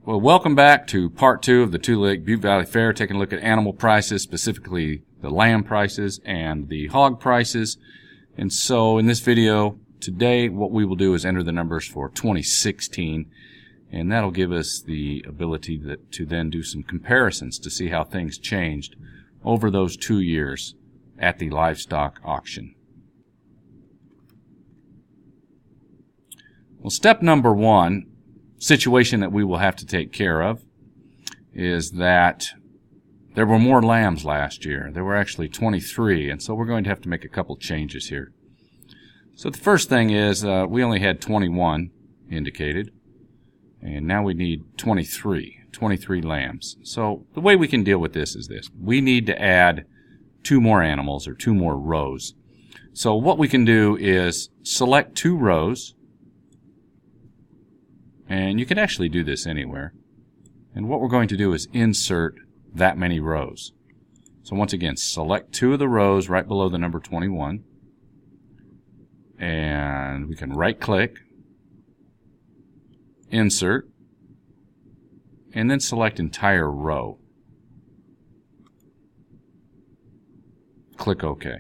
Well, welcome back to part 2 of the two-leg Butte Valley Fair, taking a look at animal prices, specifically the lamb prices and the hog prices. And so in this video today, what we will do is enter the numbers for 2016, and that'll give us the ability to then do some comparisons to see how things changed over those 2 years at the livestock auction. Well, step number 1, situation that we will have to take care of, is that there were more lambs last year. There were actually 23, and so we're going to have to make a couple changes here. So the first thing is we only had 21 indicated, and now we need 23 lambs. So the way we can deal with this is this. We need to add 2 more animals, or 2 more rows. So what we can do is select 2 rows, and you can actually do this anywhere. And what we're going to do is insert that many rows. So once again, select 2 of the rows right below the number 21. And we can right click, insert, and then select entire row. Click OK.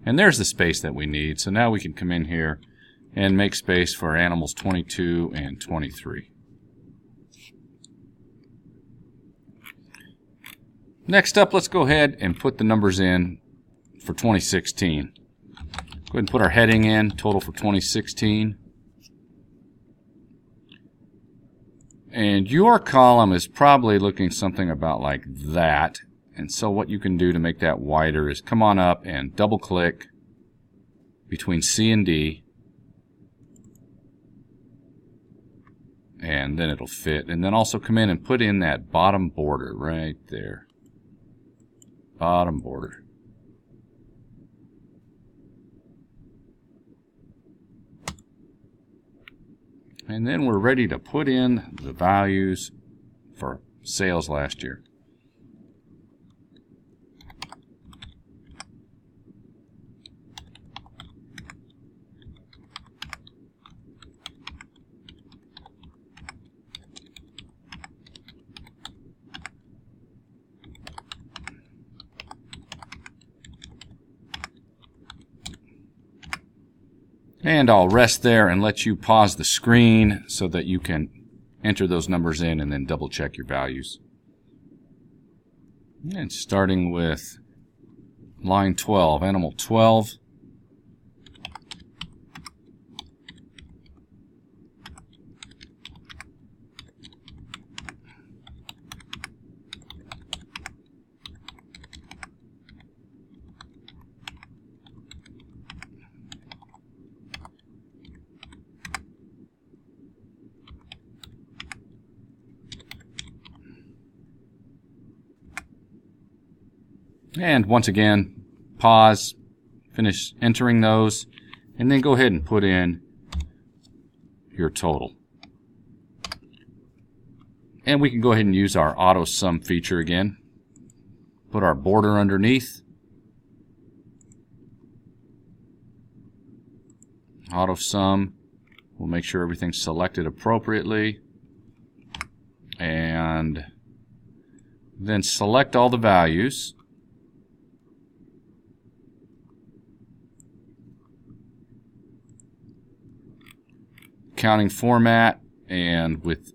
And there's the space that we need. So now we can come in here and make space for animals 22 and 23. Next up, let's go ahead and put the numbers in for 2016. Go ahead and put our heading in, total for 2016. And your column is probably looking something about like that. And so what you can do to make that wider is come on up and double click between C and D. And then it'll fit. And then also come in and put in that bottom border right there. Bottom border. And then we're ready to put in the values for sales last year. And I'll rest there and let you pause the screen so that you can enter those numbers in and then double check your values. And starting with line 12, animal 12. And once again, pause, finish entering those, and then go ahead and put in your total. And we can go ahead and use our auto sum feature again. Put our border underneath. Auto sum. We'll make sure everything's selected appropriately. And then select all the values. Counting format and with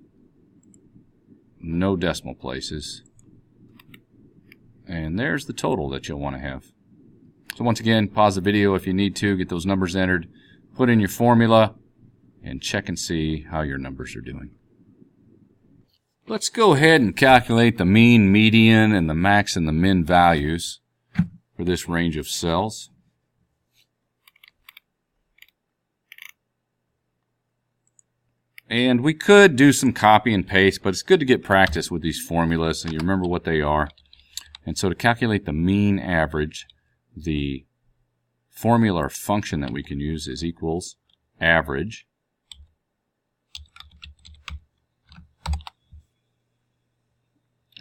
no decimal places. And there's the total that you'll want to have. So once again, pause the video if you need to, get those numbers entered, put in your formula, and check and see how your numbers are doing. Let's go ahead and calculate the mean, median, and the max and the min values for this range of cells. And we could do some copy and paste, but it's good to get practice with these formulas and you remember what they are. And so to calculate the mean average, the formula or function that we can use is equals average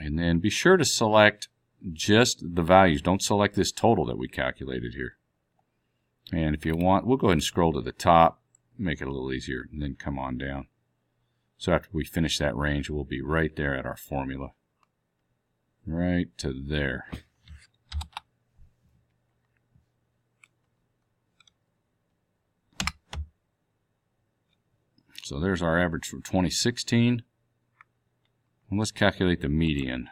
And then be sure to select just the values. Don't select this total that we calculated here. And if you want, we'll go ahead and scroll to the top, make it a little easier, and then come on down. So after we finish that range, we'll be right there at our formula. Right to there. So there's our average for 2016. And let's calculate the median.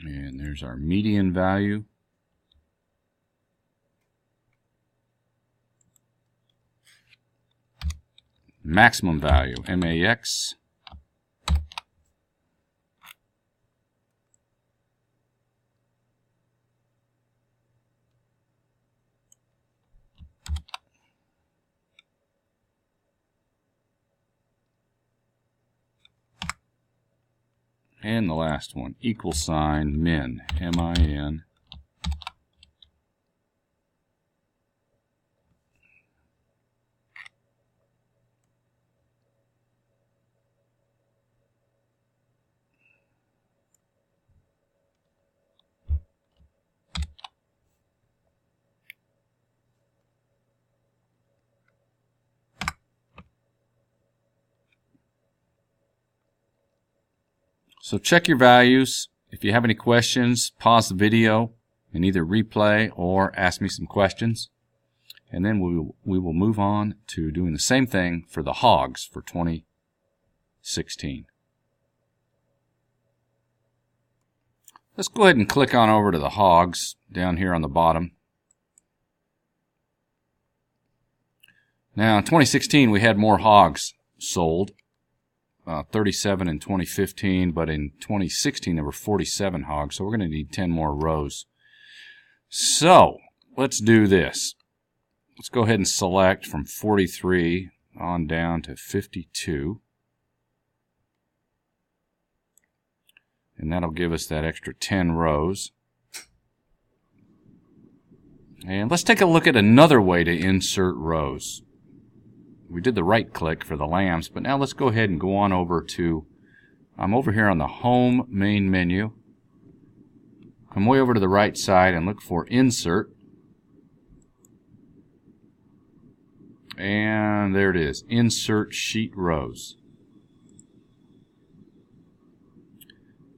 And there's our median value. Maximum value, MAX. And the last one, equal sign, min, M-I-N. So check your values. If you have any questions, pause the video and either replay or ask me some questions. And then we will move on to doing the same thing for the hogs for 2016. Let's go ahead and click on over to the hogs down here on the bottom. Now in 2016 we had more hogs sold. 37 in 2015, but in 2016 there were 47 hogs, so we're going to need 10 more rows. So let's do this. Let's go ahead and select from 43 on down to 52, and that'll give us that extra 10 rows. And let's take a look at another way to insert rows. We did the right click for the lambs, but now let's go ahead and go on over to, I'm over here on the home main menu. Come way over to the right side and look for insert. And there it is, insert sheet rows.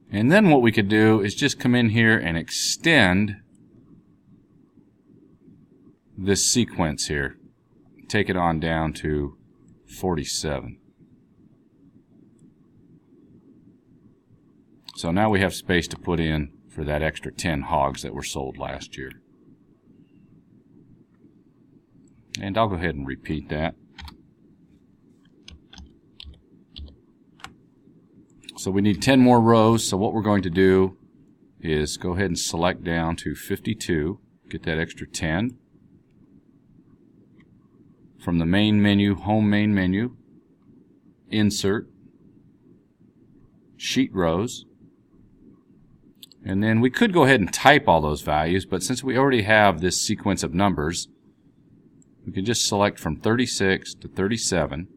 And then what we could do is just come in here and extend this sequence here. Take it on down to 47. So now we have space to put in for that extra 10 hogs that were sold last year. And I'll go ahead and repeat that. So we need 10 more rows, so what we're going to do is go ahead and select down to 52, get that extra 10. From the main menu, home main menu, insert, sheet rows, and then we could go ahead and type all those values, but since we already have this sequence of numbers, we can just select from 36 to 37.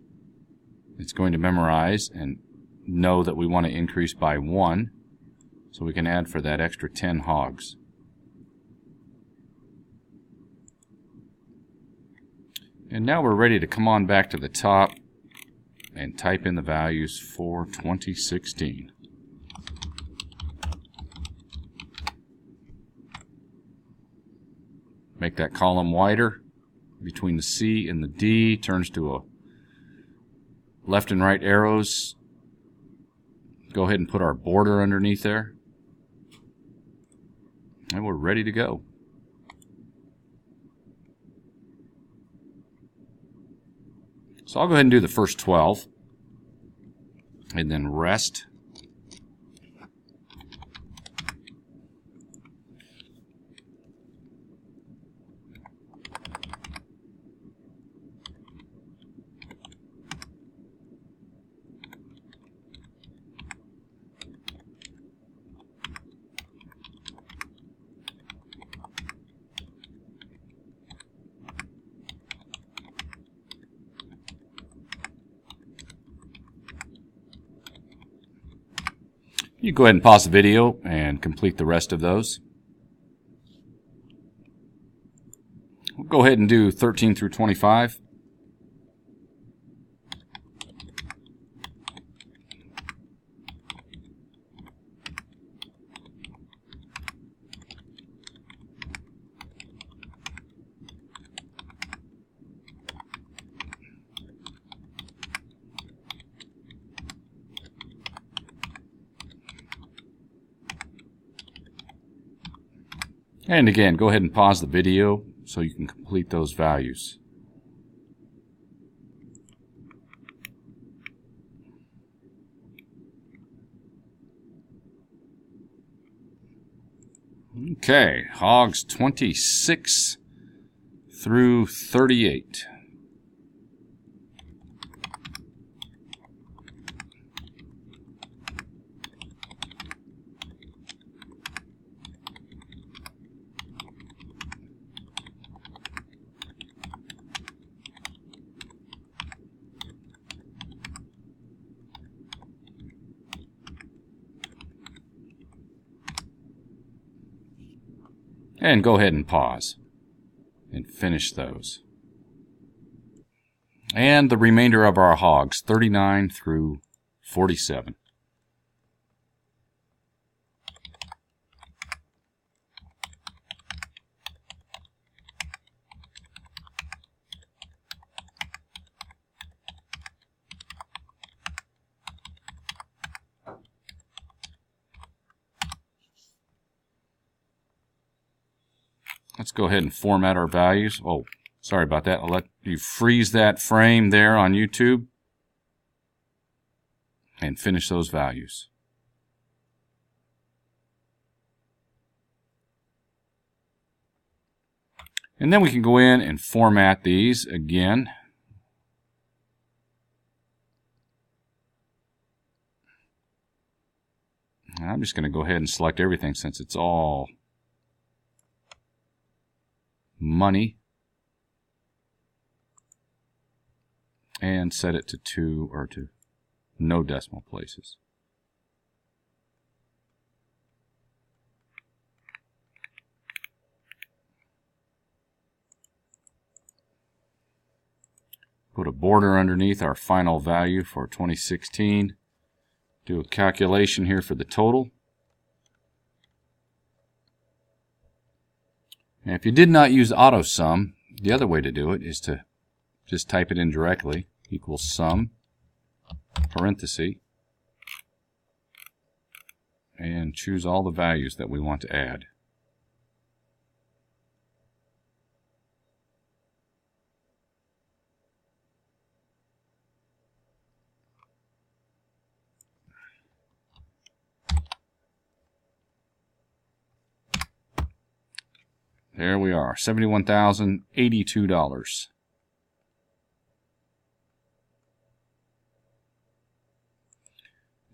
It's going to memorize and know that we want to increase by 1, so we can add for that extra 10 hogs. And now we're ready to come on back to the top and type in the values for 2016. Make that column wider between the C and the D, turns to a left and right arrows. Go ahead and put our border underneath there. And we're ready to go. So I'll go ahead and do the first 12 and then rest. You go ahead and pause the video and complete the rest of those. We'll go ahead and do 13 through 25. And again, go ahead and pause the video so you can complete those values. Okay, hogs 26 through 38. And go ahead and pause and finish those. And the remainder of our hogs, 39 through 47. Let's go ahead and format our values. Oh, sorry about that. I'll let you freeze that frame there on YouTube and finish those values. And then we can go in and format these again. I'm just going to go ahead and select everything since it's all money, and set it to 2 or to no decimal places. Put a border underneath our final value for 2016. Do a calculation here for the total. And if you did not use auto sum, the other way to do it is to just type it in directly, equals sum, parenthesis, and choose all the values that we want to add. There we are, $71,082.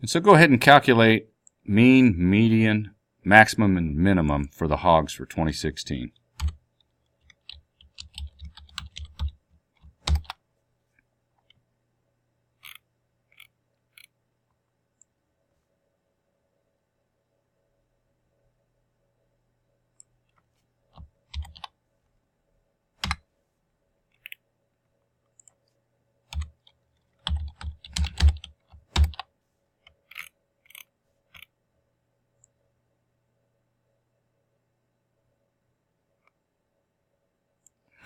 And so go ahead and calculate mean, median, maximum, and minimum for the hogs for 2016.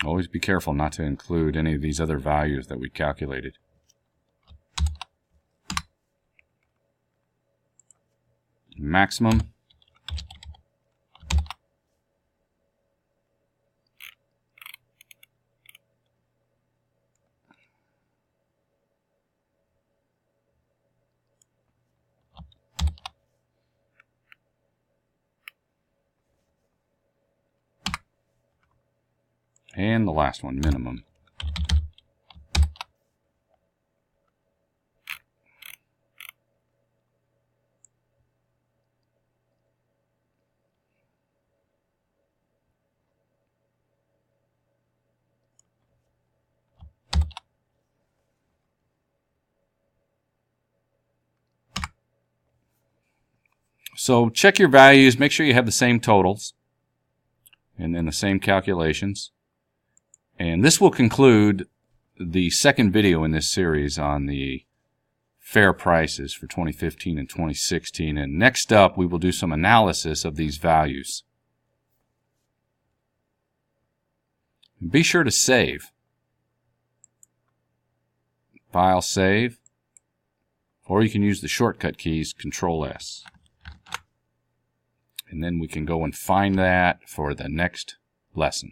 Always be careful not to include any of these other values that we calculated. Maximum. And the last one, minimum. So check your values, make sure you have the same totals and then the same calculations. And this will conclude the second video in this series on the fair prices for 2015 and 2016. And next up, we will do some analysis of these values. Be sure to save. File save, or you can use the shortcut keys Control-S. And then we can go and find that for the next lesson.